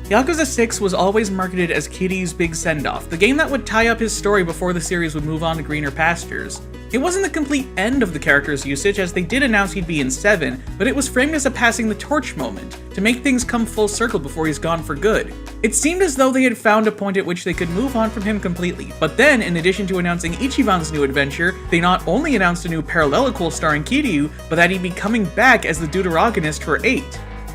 Yakuza 6 was always marketed as Kiryu's big send-off, the game that would tie up his story before the series would move on to greener pastures. It wasn't the complete end of the character's usage, as they did announce he'd be in 7, but it was framed as a passing the torch moment, to make things come full circle before he's gone for good. It seemed as though they had found a point at which they could move on from him completely, but then, in addition to announcing Ichiban's new adventure, they not only announced a new parallelical starring Kiryu, but that he'd be coming back as the deuteragonist for 8.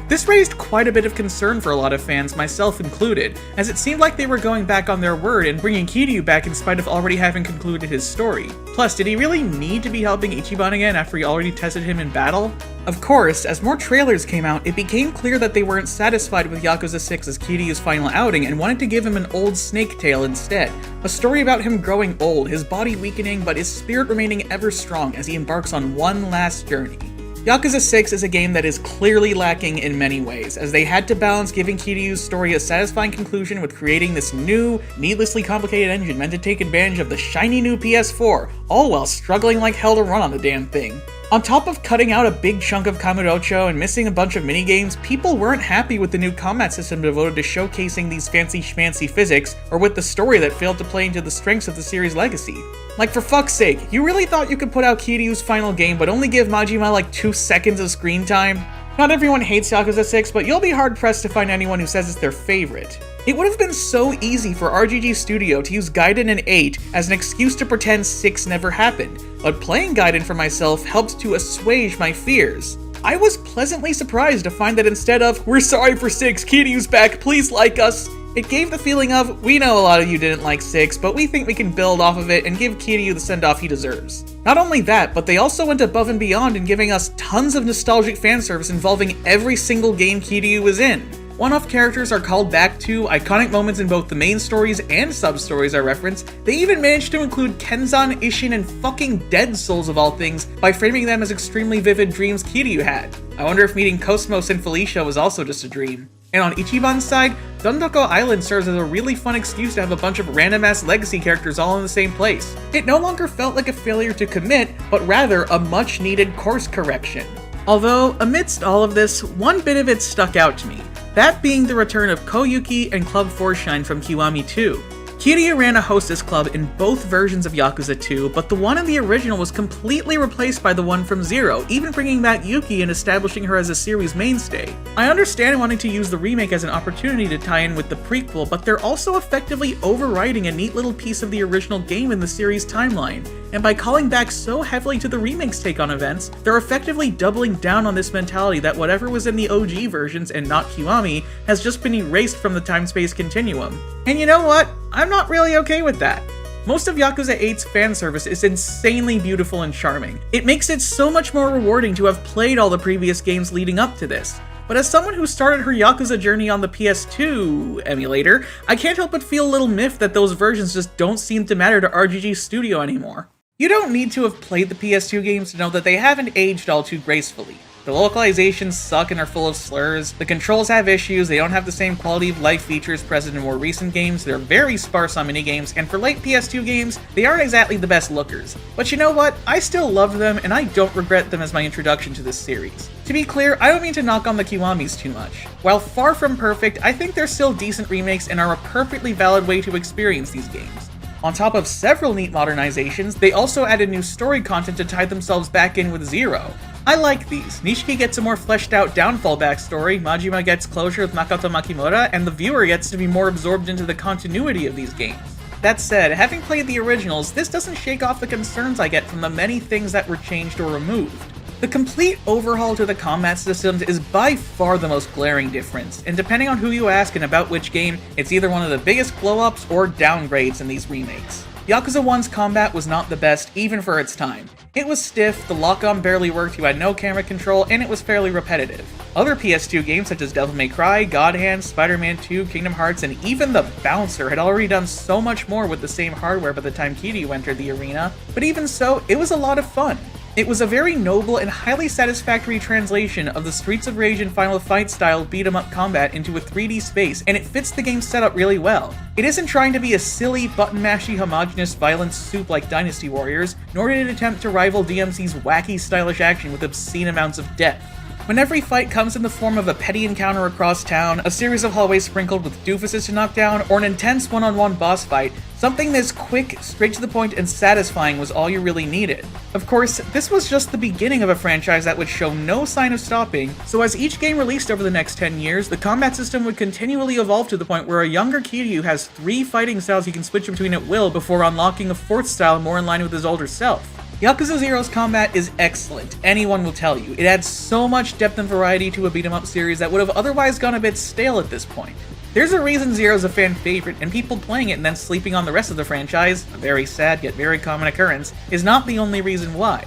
This raised quite a bit of concern for a lot of fans, myself included, as it seemed like they were going back on their word and bringing Kiryu back in spite of already having concluded his story. Plus, did he really need to be helping Ichiban again after he already tested him in battle? Of course, as more trailers came out, it became clear that they weren't satisfied with Yakuza 6 as Kiryu's final outing and wanted to give him an old snake tale instead. A story about him growing old, his body weakening, but his spirit remaining ever strong as he embarks on one last journey. Yakuza 6 is a game that is clearly lacking in many ways, as they had to balance giving Kiryu's story a satisfying conclusion with creating this new, needlessly complicated engine meant to take advantage of the shiny new PS4, all while struggling like hell to run on the damn thing. On top of cutting out a big chunk of Kamurocho and missing a bunch of minigames, people weren't happy with the new combat system devoted to showcasing these fancy schmancy physics, or with the story that failed to play into the strengths of the series' legacy. Like, for fuck's sake, you really thought you could put out Kiryu's final game but only give Majima like 2 seconds of screen time? Not everyone hates Yakuza 6, but you'll be hard-pressed to find anyone who says it's their favorite. It would have been so easy for RGG Studio to use Gaiden and 8 as an excuse to pretend 6 never happened, but playing Gaiden for myself helped to assuage my fears. I was pleasantly surprised to find that instead of, "We're sorry for 6, Kiryu's back, please like us," it gave the feeling of, "We know a lot of you didn't like 6, but we think we can build off of it and give Kiryu the send-off he deserves." Not only that, but they also went above and beyond in giving us tons of nostalgic fan service involving every single game Kiryu was in. One-off characters are called back to, iconic moments in both the main stories and sub-stories are referenced. They even managed to include Kenzan, Ishin, and fucking Dead Souls of all things by framing them as extremely vivid dreams Kiryu had. I wonder if meeting Cosmos and Felicia was also just a dream. And on Ichiban's side, Dondoko Island serves as a really fun excuse to have a bunch of random-ass legacy characters all in the same place. It no longer felt like a failure to commit, but rather a much-needed course correction. Although, amidst all of this, one bit of it stuck out to me. That being the return of Koyuki and Club Forshine from Kiwami 2. Kiryu ran a hostess club in both versions of Yakuza 2, but the one in the original was completely replaced by the one from 0, even bringing back Yuki and establishing her as a series mainstay. I understand wanting to use the remake as an opportunity to tie in with the prequel, but they're also effectively overwriting a neat little piece of the original game in the series timeline, and by calling back so heavily to the remake's take on events, they're effectively doubling down on this mentality that whatever was in the OG versions and not Kiwami has just been erased from the time-space continuum. And you know what? I'm not really okay with that. Most of Yakuza 8's fan service is insanely beautiful and charming. It makes it so much more rewarding to have played all the previous games leading up to this. But as someone who started her Yakuza journey on the PS2 emulator, I can't help but feel a little miffed that those versions just don't seem to matter to RGG Studio anymore. You don't need to have played the PS2 games to know that they haven't aged all too gracefully. The localizations suck and are full of slurs, the controls have issues, they don't have the same quality of life features present in more recent games, they're very sparse on minigames, and for late PS2 games, they aren't exactly the best lookers. But you know what? I still love them, and I don't regret them as my introduction to this series. To be clear, I don't mean to knock on the Kiwamis too much. While far from perfect, I think they're still decent remakes and are a perfectly valid way to experience these games. On top of several neat modernizations, they also added new story content to tie themselves back in with 0. I like these. Nishiki gets a more fleshed out downfall backstory, Majima gets closure with Makoto Makimura, and the viewer gets to be more absorbed into the continuity of these games. That said, having played the originals, this doesn't shake off the concerns I get from the many things that were changed or removed. The complete overhaul to the combat systems is by far the most glaring difference, and depending on who you ask and about which game, it's either one of the biggest blow-ups or downgrades in these remakes. Yakuza 1's combat was not the best, even for its time. It was stiff, the lock-on barely worked, you had no camera control, and it was fairly repetitive. Other PS2 games such as Devil May Cry, God Hand, Spider-Man 2, Kingdom Hearts, and even The Bouncer had already done so much more with the same hardware by the time Kiryu entered the arena, but even so, it was a lot of fun. It was a very noble and highly satisfactory translation of the Streets of Rage and Final Fight style beat-em-up combat into a 3D space, and it fits the game's setup really well. It isn't trying to be a silly, button-mashy, homogenous violence soup like Dynasty Warriors, nor did it attempt to rival DMC's wacky, stylish action with obscene amounts of depth. When every fight comes in the form of a petty encounter across town, a series of hallways sprinkled with doofuses to knock down, or an intense one-on-one boss fight, something this quick, straight to the point, and satisfying was all you really needed. Of course, this was just the beginning of a franchise that would show no sign of stopping, so as each game released over the next 10 years, the combat system would continually evolve to the point where a younger Kiryu has 3 fighting styles he can switch between at will before unlocking a 4th style more in line with his older self. Yakuza 0's combat is excellent, anyone will tell you. It adds so much depth and variety to a beat-em-up series that would have otherwise gone a bit stale at this point. There's a reason Zero's a fan favorite, and people playing it and then sleeping on the rest of the franchise, a very sad yet very common occurrence, is not the only reason why.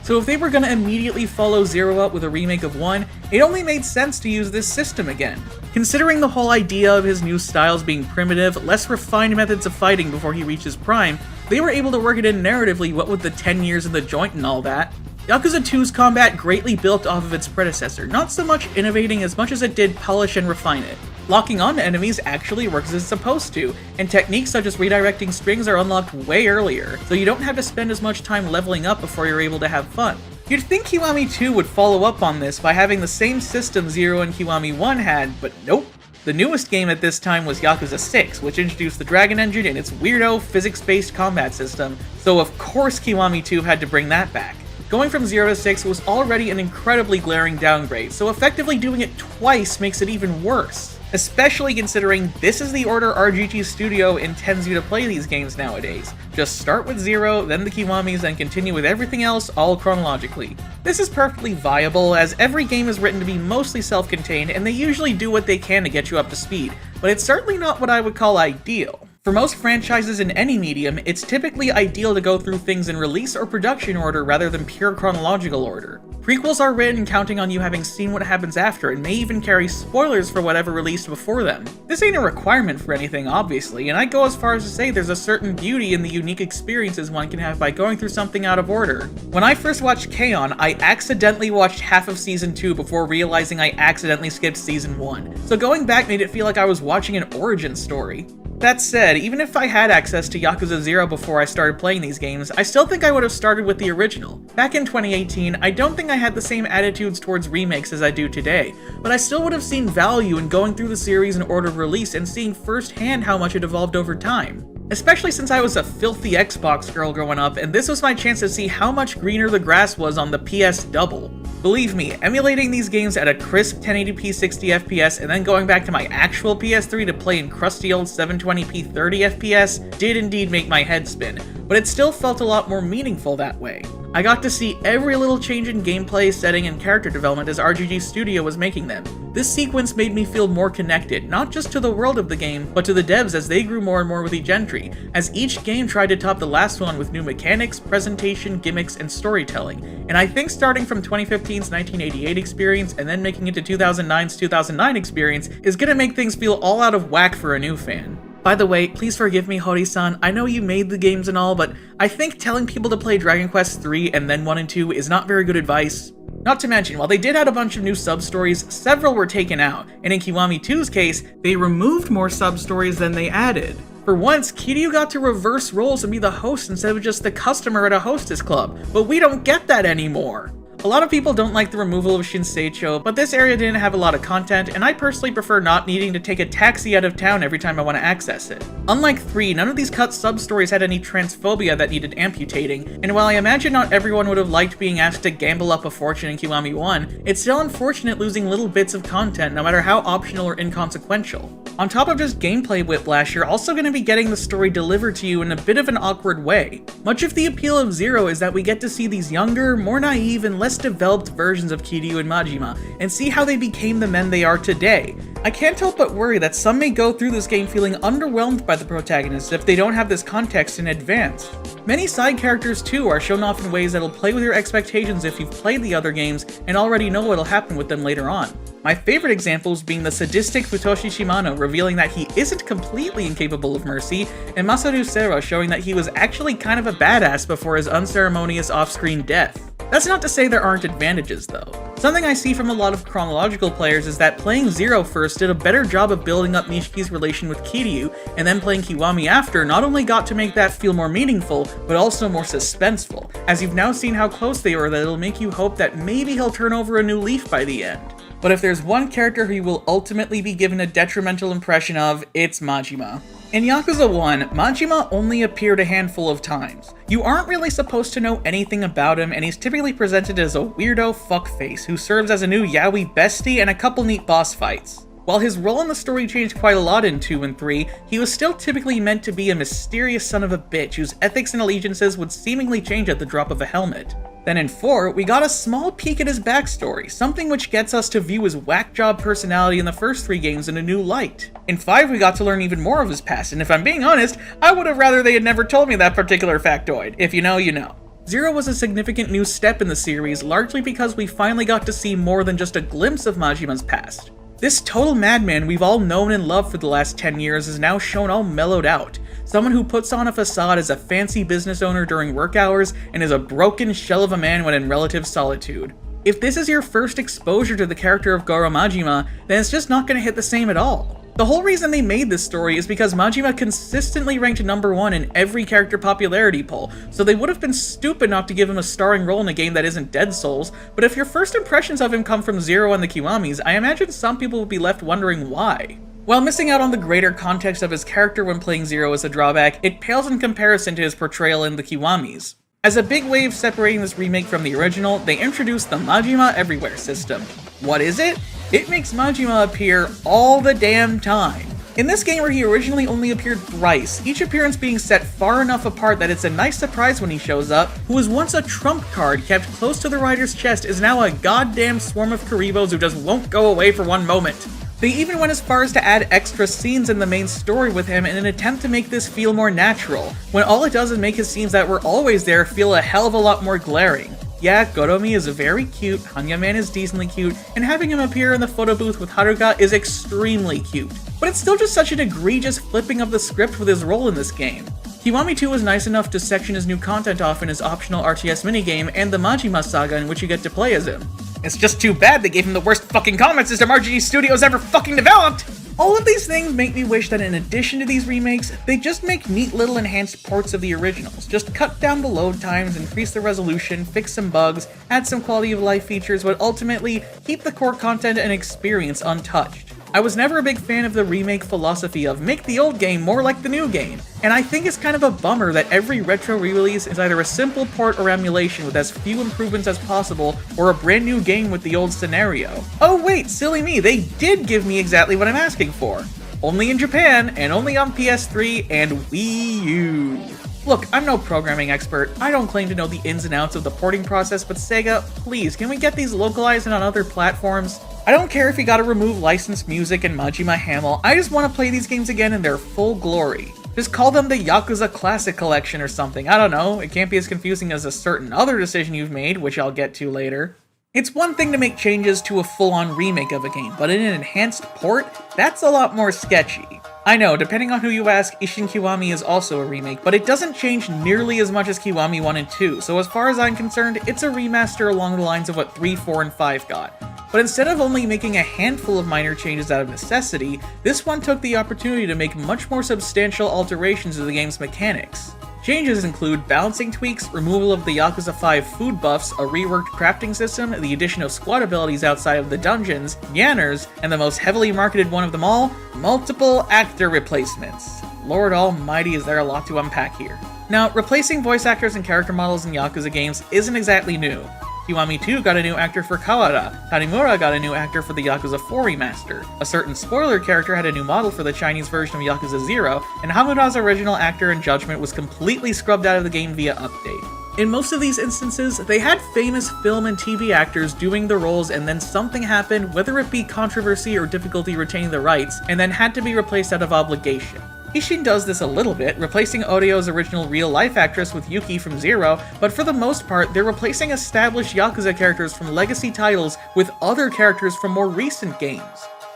So if they were gonna immediately follow Zero up with a remake of 1, it only made sense to use this system again. Considering the whole idea of his new styles being primitive, less refined methods of fighting before he reaches prime, they were able to work it in narratively what with the 10 years in the joint and all that. Yakuza 2's combat greatly built off of its predecessor, not so much innovating as much as it did polish and refine it. Locking onto enemies actually works as it's supposed to, and techniques such as redirecting strings are unlocked way earlier, so you don't have to spend as much time leveling up before you're able to have fun. You'd think Kiwami 2 would follow up on this by having the same system Zero and Kiwami 1 had, but nope. The newest game at this time was Yakuza 6, which introduced the Dragon Engine and its weirdo, physics-based combat system, so of course Kiwami 2 had to bring that back. Going from 0 to 6 was already an incredibly glaring downgrade, so effectively doing it twice makes it even worse. Especially considering this is the order RGG Studio intends you to play these games nowadays. Just start with 0, then the Kiwamis, and continue with everything else all chronologically. This is perfectly viable, as every game is written to be mostly self-contained, and they usually do what they can to get you up to speed, but it's certainly not what I would call ideal. For most franchises in any medium, it's typically ideal to go through things in release or production order rather than pure chronological order. Prequels are written counting on you having seen what happens after, and may even carry spoilers for whatever released before them. This ain't a requirement for anything, obviously, and I'd go as far as to say there's a certain beauty in the unique experiences one can have by going through something out of order. When I first watched K-On!, I accidentally watched half of Season 2 before realizing I accidentally skipped Season 1, so going back made it feel like I was watching an origin story. That said, even if I had access to Yakuza 0 before I started playing these games, I still think I would have started with the original. Back in 2018, I don't think I had the same attitudes towards remakes as I do today, but I still would have seen value in going through the series in order of release and seeing firsthand how much it evolved over time. Especially since I was a filthy Xbox girl growing up, and this was my chance to see how much greener the grass was on the PS Double. Believe me, emulating these games at a crisp 1080p 60 FPS and then going back to my actual PS3 to play in crusty old 720p 30 FPS did indeed make my head spin, but it still felt a lot more meaningful that way. I got to see every little change in gameplay, setting, and character development as RGG Studio was making them. This sequence made me feel more connected, not just to the world of the game, but to the devs as they grew more and more with each entry, as each game tried to top the last one with new mechanics, presentation, gimmicks, and storytelling. And I think starting from 2015's 1988 experience and then making it to 2009's 2009 experience is gonna make things feel all out of whack for a new fan. By the way, please forgive me, Hori-san, I know you made the games and all, but I think telling people to play Dragon Quest III and then 1 and 2 is not very good advice. Not to mention, while they did add a bunch of new sub-stories, several were taken out, and in Kiwami 2's case, they removed more sub-stories than they added. For once, Kiryu got to reverse roles and be the host instead of just the customer at a hostess club, but we don't get that anymore. A lot of people don't like the removal of Shinseicho, but this area didn't have a lot of content, and I personally prefer not needing to take a taxi out of town every time I want to access it. Unlike 3, none of these cut sub-stories had any transphobia that needed amputating, and while I imagine not everyone would have liked being asked to gamble up a fortune in Kiwami 1, it's still unfortunate losing little bits of content no matter how optional or inconsequential. On top of just gameplay whiplash, you're also going to be getting the story delivered to you in a bit of an awkward way. Much of the appeal of Zero is that we get to see these younger, more naive, and less developed versions of Kiryu and Majima, and see how they became the men they are today. I can't help but worry that some may go through this game feeling underwhelmed by the protagonists if they don't have this context in advance. Many side characters too are shown off in ways that'll play with your expectations if you've played the other games and already know what'll happen with them later on. My favorite examples being the sadistic Futoshi Shimano revealing that he isn't completely incapable of mercy, and Masaru Sera showing that he was actually kind of a badass before his unceremonious off-screen death. That's not to say there aren't advantages though. Something I see from a lot of chronological players is that playing Zero first did a better job of building up Nishiki's relation with Kiryu, and then playing Kiwami after not only got to make that feel more meaningful, but also more suspenseful, as you've now seen how close they are that it'll make you hope that maybe he'll turn over a new leaf by the end. But if there's one character who you will ultimately be given a detrimental impression of, it's Majima. In Yakuza 1, Majima only appeared a handful of times. You aren't really supposed to know anything about him, and he's typically presented as a weirdo fuckface who serves as a new yaoi bestie and a couple neat boss fights. While his role in the story changed quite a lot in 2 and 3, he was still typically meant to be a mysterious son of a bitch whose ethics and allegiances would seemingly change at the drop of a helmet. Then in 4, we got a small peek at his backstory, something which gets us to view his whack-job personality in the first 3 games in a new light. In 5, we got to learn even more of his past, and if I'm being honest, I would have rather they had never told me that particular factoid. If you know, you know. Zero was a significant new step in the series, largely because we finally got to see more than just a glimpse of Majima's past. This total madman we've all known and loved for the last 10 years is now shown all mellowed out. Someone who puts on a facade as a fancy business owner during work hours and is a broken shell of a man when in relative solitude. If this is your first exposure to the character of Goro Majima, then it's just not going to hit the same at all. The whole reason they made this story is because Majima consistently ranked #1 in every character popularity poll, so they would have been stupid not to give him a starring role in a game that isn't Dead Souls, but if your first impressions of him come from Zero and the Kiwamis, I imagine some people would be left wondering why. While missing out on the greater context of his character when playing Zero is a drawback, it pales in comparison to his portrayal in the Kiwamis. As a big wave separating this remake from the original, they introduced the Majima Everywhere system. What is it? It makes Majima appear all the damn time. In this game where he originally only appeared thrice, each appearance being set far enough apart that it's a nice surprise when he shows up, who was once a trump card kept close to the rider's chest is now a goddamn swarm of Karibos who just won't go away for one moment. They even went as far as to add extra scenes in the main story with him in an attempt to make this feel more natural, when all it does is make his scenes that were always there feel a hell of a lot more glaring. Yeah, Goromi is very cute, Hanyaman is decently cute, and having him appear in the photo booth with Haruka is extremely cute. But it's still just such an egregious flipping of the script with his role in this game. Kiwami 2 was nice enough to section his new content off in his optional RTS minigame and the Majima Saga in which you get to play as him. It's just too bad they gave him the worst fucking combat system RGG Studios ever fucking developed! All of these things make me wish that in addition to these remakes, they just make neat little enhanced ports of the originals. Just cut down the load times, increase the resolution, fix some bugs, add some quality of life features, but ultimately keep the core content and experience untouched. I was never a big fan of the remake philosophy of make the old game more like the new game, and I think it's kind of a bummer that every retro re-release is either a simple port or emulation with as few improvements as possible, or a brand new game with the old scenario. Oh wait, silly me, they did give me exactly what I'm asking for. Only in Japan, and only on PS3 and Wii U. Look, I'm no programming expert, I don't claim to know the ins and outs of the porting process, but Sega, please, can we get these localized and on other platforms? I don't care if you gotta remove licensed music and Majima Hamel, I just want to play these games again in their full glory. Just call them the Yakuza Classic Collection or something, I don't know, it can't be as confusing as a certain other decision you've made, which I'll get to later. It's one thing to make changes to a full-on remake of a game, but in an enhanced port, that's a lot more sketchy. I know, depending on who you ask, Ishin Kiwami is also a remake, but it doesn't change nearly as much as Kiwami 1 and 2, so as far as I'm concerned, it's a remaster along the lines of what 3, 4, and 5 got. But instead of only making a handful of minor changes out of necessity, this one took the opportunity to make much more substantial alterations to the game's mechanics. Changes include balancing tweaks, removal of the Yakuza 5 food buffs, a reworked crafting system, the addition of squad abilities outside of the dungeons, Yanners, and the most heavily marketed one of them all, multiple actor replacements. Lord almighty, is there a lot to unpack here. Now, replacing voice actors and character models in Yakuza games isn't exactly new. Kiwami 2 got a new actor for Kawara, Tanimura got a new actor for the Yakuza 4 remaster, a certain spoiler character had a new model for the Chinese version of Yakuza 0, and Hamura's original actor in Judgment was completely scrubbed out of the game via update. In most of these instances, they had famous film and TV actors doing the roles and then something happened, whether it be controversy or difficulty retaining the rights, and then had to be replaced out of obligation. Ishin does this a little bit, replacing Odio's original real-life actress with Yuki from Zero, but for the most part, they're replacing established Yakuza characters from legacy titles with other characters from more recent games.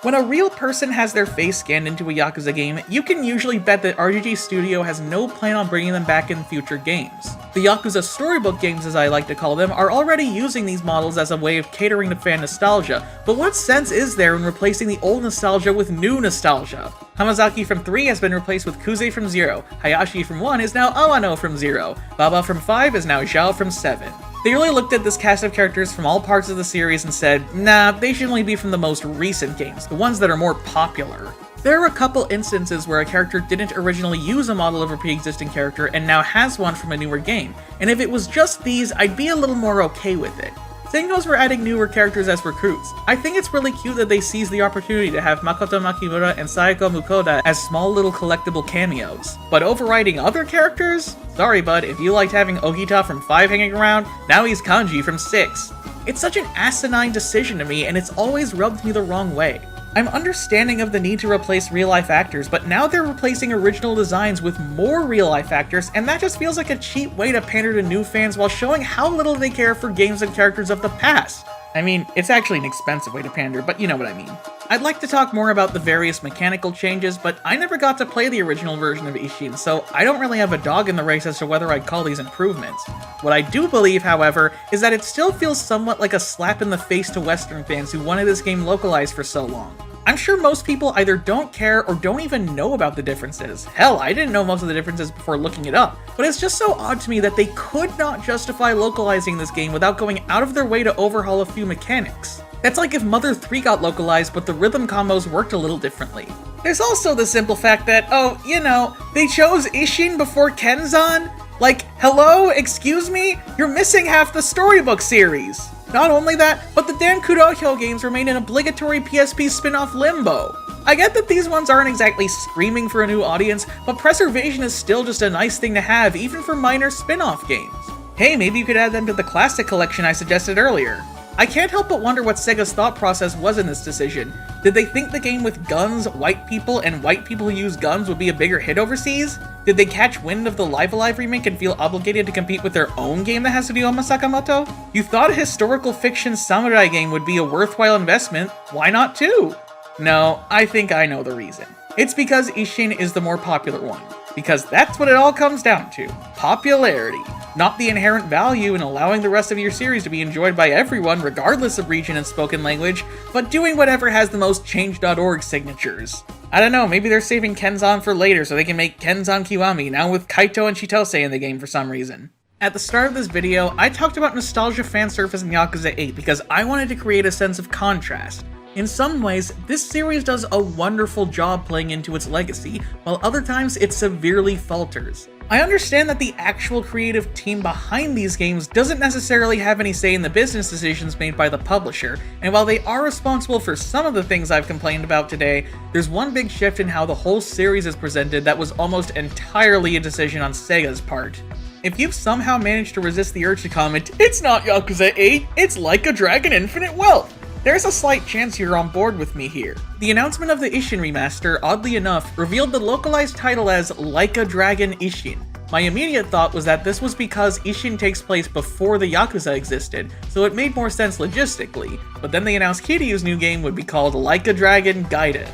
When a real person has their face scanned into a Yakuza game, you can usually bet that RGG Studio has no plan on bringing them back in future games. The Yakuza storybook games, as I like to call them, are already using these models as a way of catering to fan nostalgia, but what sense is there in replacing the old nostalgia with new nostalgia? Hamazaki from 3 has been replaced with Kuze from 0, Hayashi from 1 is now Awano from 0, Baba from 5 is now Zhao from 7. They really looked at this cast of characters from all parts of the series and said, nah, they should only be from the most recent games, the ones that are more popular. There are a couple instances where a character didn't originally use a model of a pre-existing character and now has one from a newer game, and if it was just these, I'd be a little more okay with it. Same goes for adding newer characters as recruits. I think it's really cute that they seized the opportunity to have Makoto Makimura and Sayako Mukoda as small little collectible cameos. But overriding other characters? Sorry bud, if you liked having Ogita from 5 hanging around, now he's Kanji from 6. It's such an asinine decision to me, and it's always rubbed me the wrong way. I'm understanding of the need to replace real-life actors, but now they're replacing original designs with more real-life actors, and that just feels like a cheap way to pander to new fans while showing how little they care for games and characters of the past. I mean, it's actually an expensive way to pander, but you know what I mean. I'd like to talk more about the various mechanical changes, but I never got to play the original version of Ishin, so I don't really have a dog in the race as to whether I'd call these improvements. What I do believe, however, is that it still feels somewhat like a slap in the face to Western fans who wanted this game localized for so long. I'm sure most people either don't care or don't even know about the differences. Hell, I didn't know most of the differences before looking it up. But it's just so odd to me that they could not justify localizing this game without going out of their way to overhaul a few mechanics. That's like if Mother 3 got localized but the rhythm combos worked a little differently. There's also the simple fact that, oh, you know, they chose Ishin before Kenzan? Like, hello? Excuse me? You're missing half the storybook series! Not only that, but the damn Kurohyo games remain in obligatory PSP spin-off limbo. I get that these ones aren't exactly screaming for a new audience, but preservation is still just a nice thing to have, even for minor spin-off games. Hey, maybe you could add them to the classic collection I suggested earlier. I can't help but wonder what Sega's thought process was in this decision. Did they think the game with guns, white people, and white people who use guns would be a bigger hit overseas? Did they catch wind of the Live Alive remake and feel obligated to compete with their own game that has Ryoma Sakamoto? You thought a historical fiction samurai game would be a worthwhile investment, why not two? No, I think I know the reason. It's because Ishin is the more popular one. Because that's what it all comes down to. Popularity. Not the inherent value in allowing the rest of your series to be enjoyed by everyone regardless of region and spoken language, but doing whatever has the most change.org signatures. I don't know, maybe they're saving Kenzan for later so they can make Kenzan Kiwami, now with Kaito and Chitose in the game for some reason. At the start of this video, I talked about nostalgia fan service in Yakuza 8 because I wanted to create a sense of contrast. In some ways, this series does a wonderful job playing into its legacy, while other times it severely falters. I understand that the actual creative team behind these games doesn't necessarily have any say in the business decisions made by the publisher, and while they are responsible for some of the things I've complained about today, there's one big shift in how the whole series is presented that was almost entirely a decision on Sega's part. If you've somehow managed to resist the urge to comment, "It's not Yakuza 8, it's Like a Dragon Infinite Wealth," there's a slight chance you're on board with me here. The announcement of the Ishin remaster, oddly enough, revealed the localized title as Like a Dragon Ishin. My immediate thought was that this was because Ishin takes place before the Yakuza existed, so it made more sense logistically, but then they announced Kiryu's new game would be called Like a Dragon Gaiden.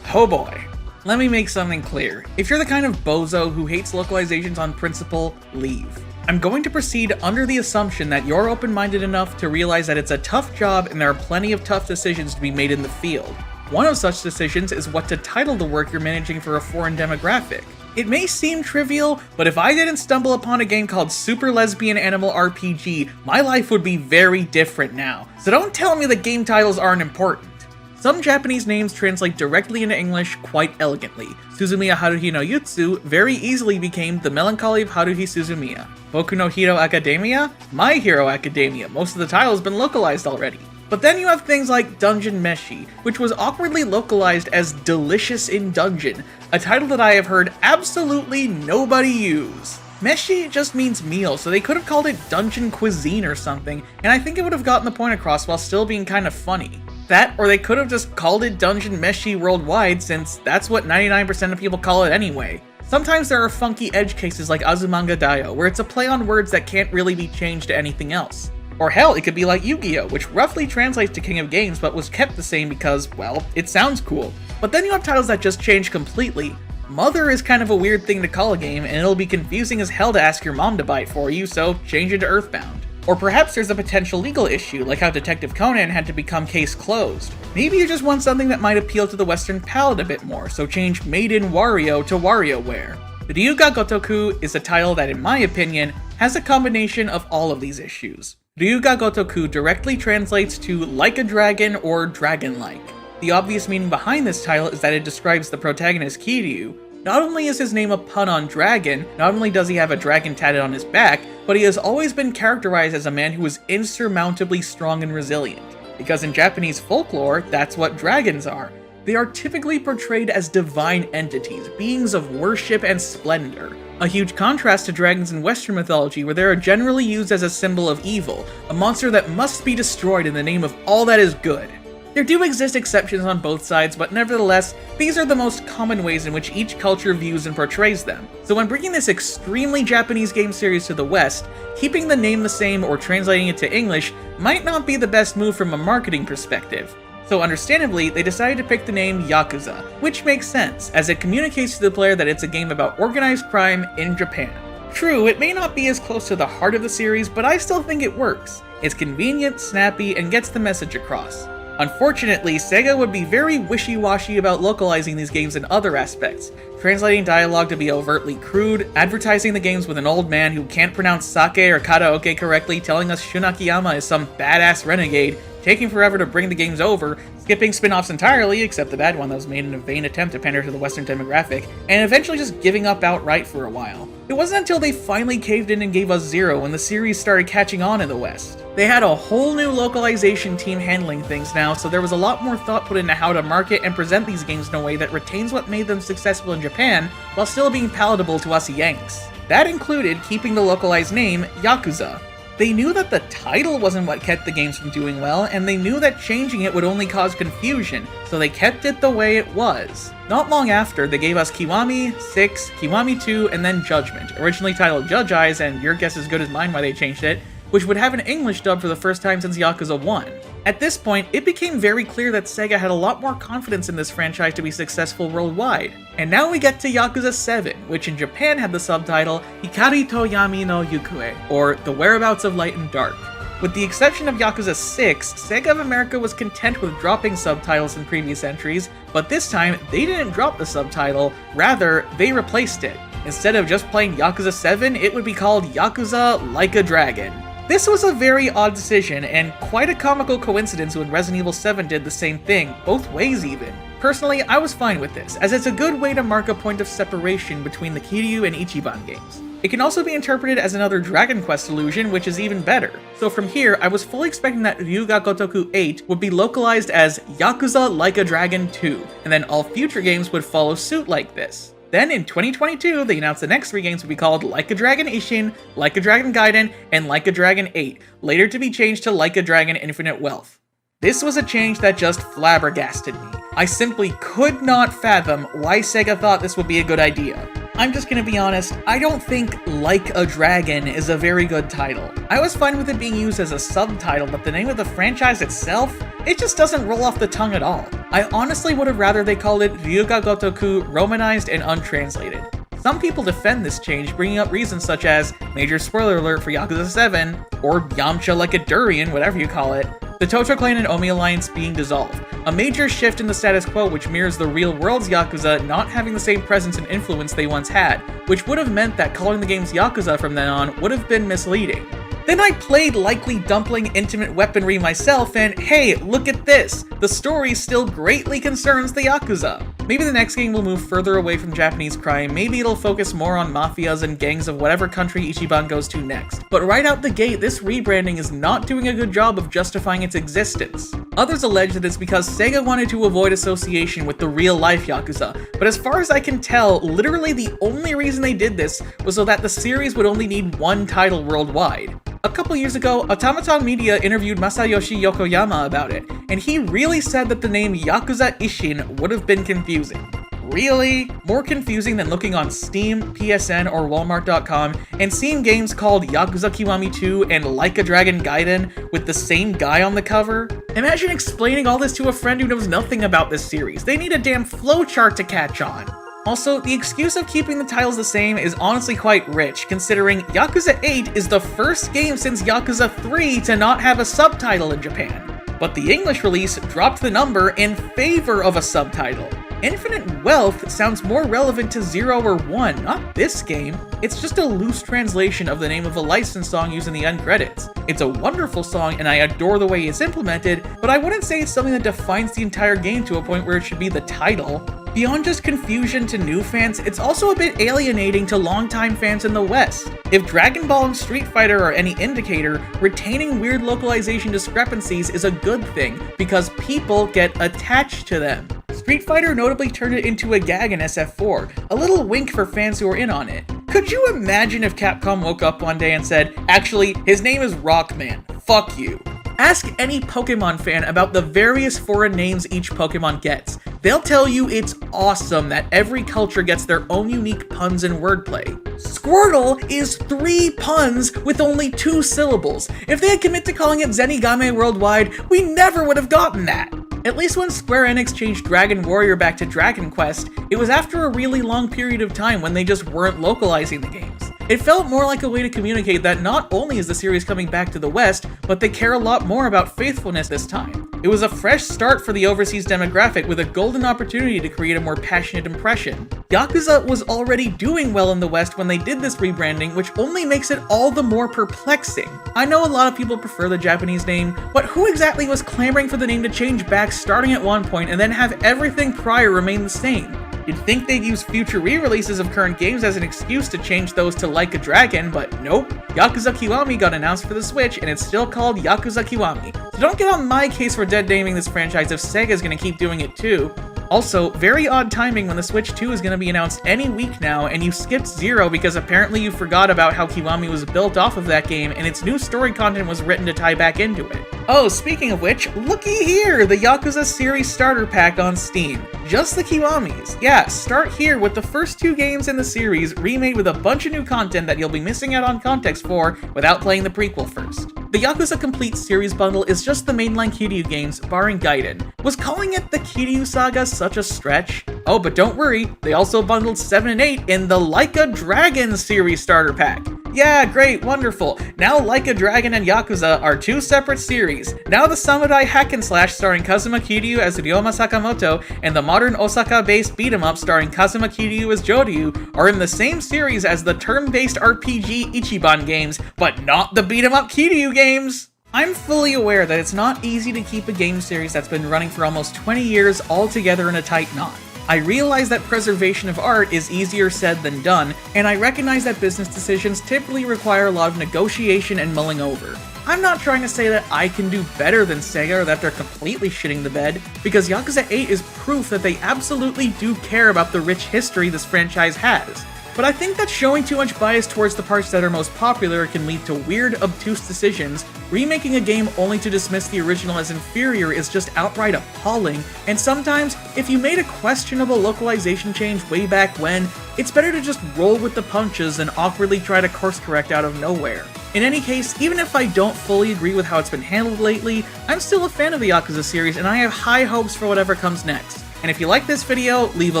Oh boy. Let me make something clear. If you're the kind of bozo who hates localizations on principle, leave. I'm going to proceed under the assumption that you're open-minded enough to realize that it's a tough job and there are plenty of tough decisions to be made in the field. One of such decisions is what to title the work you're managing for a foreign demographic. It may seem trivial, but if I didn't stumble upon a game called Super Lesbian Animal RPG, my life would be very different now. So don't tell me that game titles aren't important. Some Japanese names translate directly into English quite elegantly. Suzumiya Haruhi no Yutsu very easily became The Melancholy of Haruhi Suzumiya. Boku no Hero Academia? My Hero Academia. Most of the title's been localized already. But then you have things like Dungeon Meshi, which was awkwardly localized as Delicious in Dungeon, a title that I have heard absolutely nobody use. Meshi just means meal, so they could have called it Dungeon Cuisine or something, and I think it would have gotten the point across while still being kind of funny. That, or they could have just called it Dungeon Meshi worldwide, since that's what 99% of people call it anyway. Sometimes there are funky edge cases like Azumanga Daioh, where it's a play on words that can't really be changed to anything else. Or hell, it could be like Yu-Gi-Oh!, which roughly translates to King of Games but was kept the same because, well, it sounds cool. But then you have titles that just change completely. Mother is kind of a weird thing to call a game, and it'll be confusing as hell to ask your mom to buy it for you, so change it to Earthbound. Or perhaps there's a potential legal issue, like how Detective Conan had to become case closed. Maybe you just want something that might appeal to the Western palate a bit more, so change Made in Wario to WarioWare. Ryuga Gotoku is a title that, in my opinion, has a combination of all of these issues. Ryuga Gotoku directly translates to like a dragon or dragon-like. The obvious meaning behind this title is that it describes the protagonist Kiryu. Not only is his name a pun on dragon, not only does he have a dragon tatted on his back, but he has always been characterized as a man who is insurmountably strong and resilient. Because in Japanese folklore, that's what dragons are. They are typically portrayed as divine entities, beings of worship and splendor. A huge contrast to dragons in Western mythology, where they are generally used as a symbol of evil, a monster that must be destroyed in the name of all that is good. There do exist exceptions on both sides, but nevertheless, these are the most common ways in which each culture views and portrays them. So when bringing this extremely Japanese game series to the West, keeping the name the same or translating it to English might not be the best move from a marketing perspective. So understandably, they decided to pick the name Yakuza, which makes sense, as it communicates to the player that it's a game about organized crime in Japan. True, it may not be as close to the heart of the series, but I still think it works. It's convenient, snappy, and gets the message across. Unfortunately, Sega would be very wishy-washy about localizing these games in other aspects, translating dialogue to be overtly crude, advertising the games with an old man who can't pronounce sake or karaoke correctly, telling us Shunakiyama is some badass renegade, taking forever to bring the games over, skipping spin-offs entirely, except the bad one that was made in a vain attempt to pander to the Western demographic, and eventually just giving up outright for a while. It wasn't until they finally caved in and gave us Zero when the series started catching on in the West. They had a whole new localization team handling things now, so there was a lot more thought put into how to market and present these games in a way that retains what made them successful in Japan, while still being palatable to us Yanks. That included keeping the localized name Yakuza. They knew that the title wasn't what kept the games from doing well, and they knew that changing it would only cause confusion, so they kept it the way it was. Not long after, they gave us Kiwami, 6, Kiwami 2, and then Judgment, originally titled Judge Eyes, and your guess is as good as mine why they changed it, which would have an English dub for the first time since Yakuza 1. At this point, it became very clear that Sega had a lot more confidence in this franchise to be successful worldwide. And now we get to Yakuza 7, which in Japan had the subtitle Hikari to Yami no Yukue, or The Whereabouts of Light and Dark. With the exception of Yakuza 6, Sega of America was content with dropping subtitles in previous entries, but this time, they didn't drop the subtitle, rather, they replaced it. Instead of just playing Yakuza 7, it would be called Yakuza Like a Dragon. This was a very odd decision, and quite a comical coincidence when Resident Evil 7 did the same thing, both ways even. Personally, I was fine with this, as it's a good way to mark a point of separation between the Kiryu and Ichiban games. It can also be interpreted as another Dragon Quest allusion, which is even better. So from here, I was fully expecting that Ryuga Gotoku 8 would be localized as Yakuza Like a Dragon 2, and then all future games would follow suit like this. Then in 2022, they announced the next 3 games would be called Like a Dragon Ishin, Like a Dragon Gaiden, and Like a Dragon 8, later to be changed to Like a Dragon Infinite Wealth. This was a change that just flabbergasted me. I simply could not fathom why Sega thought this would be a good idea. I'm just gonna be honest, I don't think Like a Dragon is a very good title. I was fine with it being used as a subtitle, but the name of the franchise itself, it just doesn't roll off the tongue at all. I honestly would have rather they called it Ryuga Gotoku Romanized and Untranslated. Some people defend this change, bringing up reasons such as, major spoiler alert for Yakuza 7, or Yamcha like a durian, whatever you call it, the Toto Clan and Omi Alliance being dissolved, a major shift in the status quo which mirrors the real world's Yakuza not having the same presence and influence they once had, which would have meant that calling the games Yakuza from then on would have been misleading. Then I played Likely Dumpling Intimate Weaponry myself, and hey, look at this! The story still greatly concerns the Yakuza. Maybe the next game will move further away from Japanese crime, maybe it'll focus more on mafias and gangs of whatever country Ichiban goes to next. But right out the gate, this rebranding is not doing a good job of justifying its existence. Others allege that it's because Sega wanted to avoid association with the real-life Yakuza, but as far as I can tell, literally the only reason they did this was so that the series would only need one title worldwide. A couple years ago, Automaton Media interviewed Masayoshi Yokoyama about it, and he really said that the name Yakuza Ishin would have been confusing. Really? More confusing than looking on Steam, PSN, or Walmart.com and seeing games called Yakuza Kiwami 2 and Like a Dragon Gaiden with the same guy on the cover? Imagine explaining all this to a friend who knows nothing about this series. They need a damn flowchart to catch on. Also, the excuse of keeping the titles the same is honestly quite rich, considering Yakuza 8 is the first game since Yakuza 3 to not have a subtitle in Japan. But the English release dropped the number in favor of a subtitle. Infinite Wealth sounds more relevant to 0 or 1, not this game. It's just a loose translation of the name of a licensed song used in the end credits. It's a wonderful song and I adore the way it's implemented, but I wouldn't say it's something that defines the entire game to a point where it should be the title. Beyond just confusion to new fans, it's also a bit alienating to longtime fans in the West. If Dragon Ball and Street Fighter are any indicator, retaining weird localization discrepancies is a good thing, because people get attached to them. Street Fighter notably turned it into a gag in SF4, a little wink for fans who are in on it. Could you imagine if Capcom woke up one day and said, actually, his name is Rockman, fuck you? Ask any Pokemon fan about the various foreign names each Pokemon gets. They'll tell you it's awesome that every culture gets their own unique puns and wordplay. Squirtle is 3 puns with only 2 syllables. If they had committed to calling it Zenigame Worldwide, we never would have gotten that. At least when Square Enix changed Dragon Warrior back to Dragon Quest, it was after a really long period of time when they just weren't localizing the games. It felt more like a way to communicate that not only is the series coming back to the West, but they care a lot more about faithfulness this time. It was a fresh start for the overseas demographic with a golden opportunity to create a more passionate impression. Yakuza was already doing well in the West when they did this rebranding, which only makes it all the more perplexing. I know a lot of people prefer the Japanese name, but who exactly was clamoring for the name to change back starting at one point and then have everything prior remain the same? You'd think they'd use future re-releases of current games as an excuse to change those to Like a Dragon, but nope. Yakuza Kiwami got announced for the Switch, and it's still called Yakuza Kiwami. So don't get on my case for dead naming this franchise if Sega's gonna keep doing it too. Also, very odd timing when the Switch 2 is gonna be announced any week now, and you skipped 0 because apparently you forgot about how Kiwami was built off of that game, and its new story content was written to tie back into it. Oh, speaking of which, looky here! The Yakuza series starter pack on Steam. Just the Kiwamis. Yeah, start here with the first 2 games in the series remade with a bunch of new content that you'll be missing out on context for without playing the prequel first. The Yakuza Complete Series bundle is just the mainline Kiryu games, barring Gaiden. Was calling it the Kiryu Saga such a stretch? Oh, but don't worry, they also bundled 7 and 8 in the Like a Dragon series starter pack. Yeah, great, wonderful. Now Like a Dragon and Yakuza are 2 separate series. Now the samurai hack and slash starring Kazuma Kiryu as Ryoma Sakamoto and the modern Osaka-based beat-em-up starring Kazuma Kiryu as Joryu are in the same series as the turn-based RPG Ichiban games, but not the beat-em-up Kiryu games! I'm fully aware that it's not easy to keep a game series that's been running for almost 20 years all together in a tight knot. I realize that preservation of art is easier said than done, and I recognize that business decisions typically require a lot of negotiation and mulling over. I'm not trying to say that I can do better than Sega or that they're completely shitting the bed, because Yakuza 8 is proof that they absolutely do care about the rich history this franchise has. But I think that showing too much bias towards the parts that are most popular can lead to weird, obtuse decisions. Remaking a game only to dismiss the original as inferior is just outright appalling, and sometimes, if you made a questionable localization change way back when, it's better to just roll with the punches than awkwardly try to course correct out of nowhere. In any case, even if I don't fully agree with how it's been handled lately, I'm still a fan of the Yakuza series and I have high hopes for whatever comes next. And if you like this video, leave a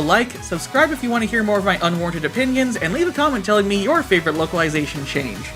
like, subscribe if you want to hear more of my unwarranted opinions, and leave a comment telling me your favorite localization change.